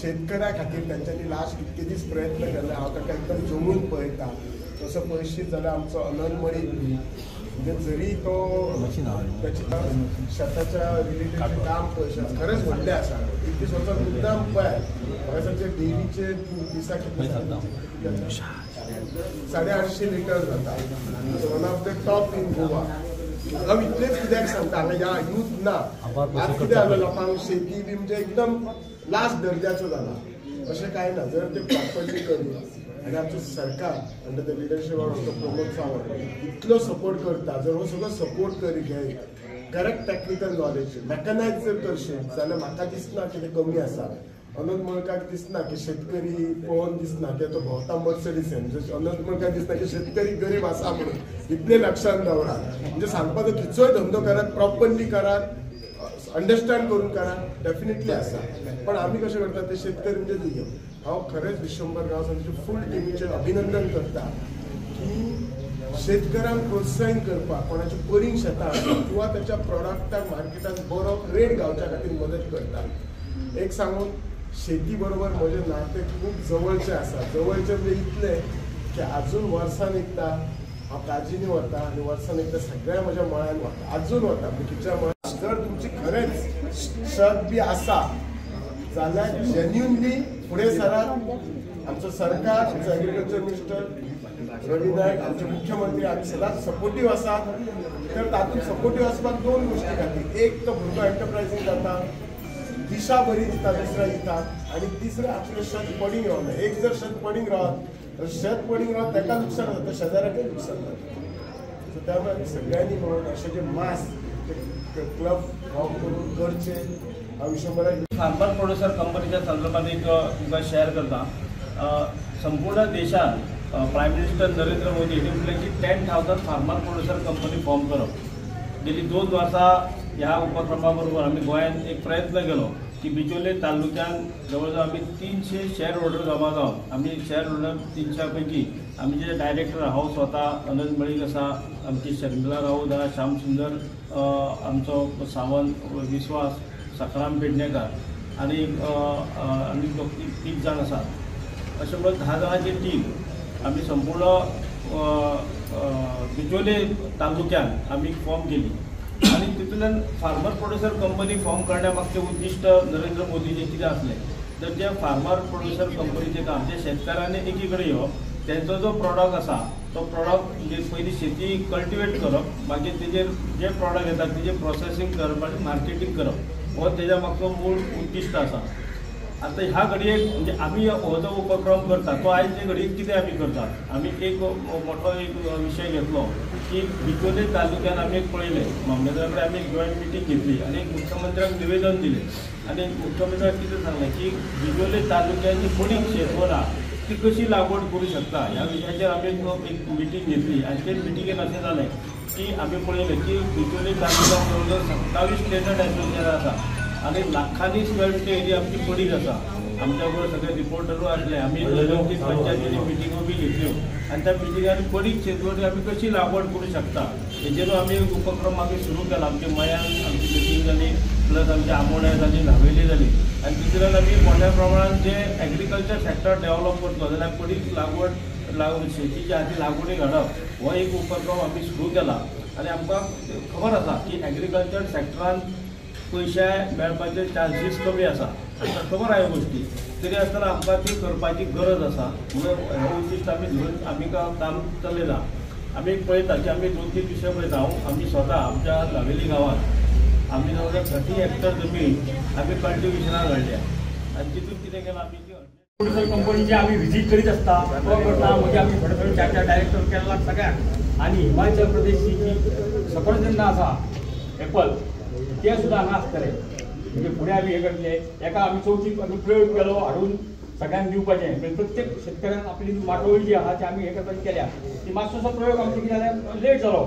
शेतकऱ्या खातीर त्यांच्यानी लास्ट कितके दीस प्रयत्न केले। हांव ताका एकदम जमून पळयता। तसं पळयशीत जाल्यार आमचो अनंत मळी म्हणजे जरी तो शेताच्या रिलेटेड काम पळयशात खरेंच व्हडलें आसा। एक दीस वचून मुद्दाम पळय म्हाका सांगचे डेलीचे दिसा कितले 850 लिटर जाता। One of the top in Goa. हांव इतलेंच कित्याक सांगता हांगा ह्या यूथ ना आज कितें जालें लोकांक शेती बी म्हणजे एकदम लास्ट दर्जाचो जाला अशें कांय ना। जर ते प्रॉपर्ली करी आनी आमचो सरकार under the leadership of Pramod Sawant इतलो सपोर्ट करता। जर हो सगळो सपोर्ट करी घे करेक्ट टॅक्निकल नॉलेज मॅकनायज जर करशीत जाल्यार म्हाका दिसना की तें कमी आसा। अनंत मळकाक दिसना की शेतकरी पळोवन दिसना की तो भोंवता मर्सडीसेन। अनंत मळकाक दिसना की शेतकरी गरीब आसा म्हणून इतले लक्षांत दवरात। म्हणजे सांगपाचो खंयचोय धंदो करात प्रॉपरली करात अंडरस्टँड करून करा डेफिनेटली आसा। पण आम्ही कशें करता ते शेतकरी म्हणजे तुगे हांव खरेंच विश्वंभर गांवसांचे फूल टिमीचें अभिनंदन करता की शेतकऱ्यांक प्रोत्साहन करपाक कोणाची परींग शेतां किंवा त्याच्या प्रॉडक्टाक मार्केटात बरो रेट गावच्या खातीर मदत करता। एक सांगून शेती बरोबर म्हजें नातें खूब जवळचें आसा। जवळचें म्हणजे इतलें की आजून वर्सान एकदा हांव काजीनी वता आनी वर्सान एकदा सगळ्या म्हज्या मळ्यान वता आजून वता खंयच्या मळ्यान। जर तुमची खरेंच शेत बी आसा जाल्यार जेन्युनली फुडें सरात। आमचो सरकार आमचो एग्रीकल्चर मिनिस्टर रवी नायक आमचे मुख्यमंत्री आमी सदांच सपोर्टीव आसात। तर तातूंत सपोर्टीव आसपाक दोन गोश्टी खातीर एक तो भुरगो एंटरप्रायजींग जाता दिशा बरी दिता दुसऱ्या दितात आनी तिसरें आपलें शेत पडींग रावना। एक जर शेत पडींग रावत तर शेत पडींग रावत ताका नुकसान जाता शेजाऱ्याकय नुकसान जाता। सो त्यामुळे आमी सगळ्यांनी मेळून अशें जे मास क्लब फॉर्म करून करचे हांव विश्वंभराक फार्मर प्रोड्युसर कंपनीच्या संदर्भात एक तुमकां शेअर करता। संपूर्ण देशात प्रायम मिनिस्टर नरेंद्र मोदी हांणी म्हटलें की 10,000 फार्मर प्रोड्युसर कंपनी फॉर्म करप। गेली 2 वर्सां ह्या उपक्रमा बरोबर आमी गोंयांत एक प्रयत्न केलो की बिचोले तालुक्यात जवळजवळ आमी 300 शेअर होल्डर जमा जावन आमी शेअर होल्डर 300 पैकी आमी जे डायरेक्टर हांव स्वता अनंत मळीक आसा आमची शर्मिला राऊत आहा श्याम सुंदर आमचो सावंत विश्वास सकाराम पेडणेकर आनी आमी 3 जाण आसात। अशें म्हणून 10 जाणांची टीम आमी संपूर्ण बिचोले तालुक्यात आमी फॉर्म केली आणि तितून फार्मर प्रोड्युसर कंपनी फॉर्म करण्यामागचे उद्दिष्ट नरेंद्र मोदीचे कितें आसलें तर जे फार्मर प्रोड्युसर कंपनीचे काम जे शेतकारांनी एकीकडे येवप त्यांचो जो प्रॉडक्ट आसा तो प्रॉडक्ट म्हणजे पयलीं शेती कल्टिवेट करप मागीर तेजेर जे प्रॉडक्ट येतात तेजे प्रोसेसींग करप आनी मार्केटींग करप हो तेज्या मागचो मूळ उद्दिष्ट आसा। आता ह्या घडयेक म्हणजे आमी हो जो उपक्रम करता तो आयचे घडयेक कितें आमी करतात आमी एक मोठो एक विशय घेतलो की बिचोले तालुक्यात आमी एक पळयलें मामलेदारा कडेन आमी एक जॉयंट मिटींग घेतली आनी एक मुख्यमंत्र्याक निवेदन दिलें आनी मुख्यमंत्र्याक कितें सांगलें की बिचोले तालुक्याची पडींग शेतवरां ती कशी लागवड करूं शकता ह्या विशयाचेर आमी एक मिटींग घेतली आनी ते मिटिंगेन अशें जालें की आमी पळयलें की बिचोले तालुक्यात जवळजवळ 27 स्टेटड एग्रीकल्चर आसा आनी लाखांनी स्क्वेअर फीट एरिया आमची पडींग आसा। आमच्या बरोबर सगळे रिपोर्टरू आसले आमी 2-3 पंचायतींनी मिटिंगो बी घेतल्यो आनी त्या मिटिंगांनी पडींग शेतवडी आमी कशी लागवड करूं शकता हेजेर आमी एक उपक्रम आमी सुरू केला। आमच्या मयान आमची मिटींग जाली प्लस आमच्या आमोण्या जाली नावेली जाली आनी तितून आमी मोठ्या प्रमाणात जे एग्रीकल्चर सेक्टर डेव्हलप करतलो जाल्यार पडींग लागवड शेतीची हाती लागवडी घडप हो एक उपक्रम आमी सुरू केला। आनी आमकां खबर आसा की एग्रीकल्चर सेक्टरान पैसे मेळपाचे चान्सीस कमी आसा खबर आहे गोष्टी तरी आसतना आमकां ती करपाची गरज आसा। म्हणून हे उद्दिश्ट आमी धरून आमी काम चलयलां। आमी पळयता की आमी 2-3 विशय पळयता आमी स्वता आमच्या नावेली गांवांत आमी जवळ 30 हेक्टर जमीन आमी कल्टिवेशनाक घातल्या आनी तितून कितें केलां आमी प्रोड्युसर कंपनीचे आमी विजीट करीत आसता तो करता म्हणजे आमी थोडे 4 डायरेक्टर केला सगळ्यांक आनी हिमाचल प्रदेशची जी सफरचंद आसा एप्पल ते सुद्दां हांगा आसतले म्हणजे फुडें आमी हे करतले एका आमी चवथी आमी प्रयोग केलो हाडून सगळ्यांक दिवपाचें म्हणजे प्रत्येक शेतकऱ्यान आपली माटोळी जी आहा ती आमी हे करपाची केल्या ती मातसोसो प्रयोग आमचो कितें जालें लेट जालो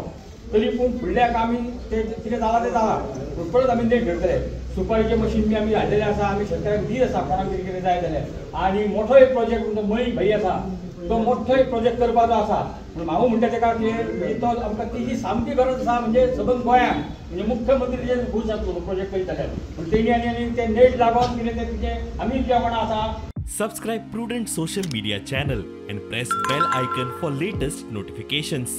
तरी पूण फुडल्याक आमी ते कितें जालां तें जालां पूण परत आमी लेट करतले। सुपारीचें मशीन बी आमी हाडलेलें आसा आमी शेतकऱ्यांक दीत आसा कोणाक कितें कितें जाय जाल्यार आनी मोठो एक प्रोजेक्ट तुमचो मळी भाई आसा तो मोठो एक प्रोजेक्ट करपाचो आसा. पूण हांव म्हणटा तेका की म्हणजे तो आमकां तेजी सामकी गरज आसा म्हणजे सबंद गोंयांत म्हणजे मुख्यमंत्री जे खूश जातलो प्रोजेक्ट करीत जाल्यार. पूण तेणी आनी ते नेट लागोन कितें तें तुजें आमी जे वांगडा आसा. Subscribe Prudent social media channel and press bell icon for latest notifications.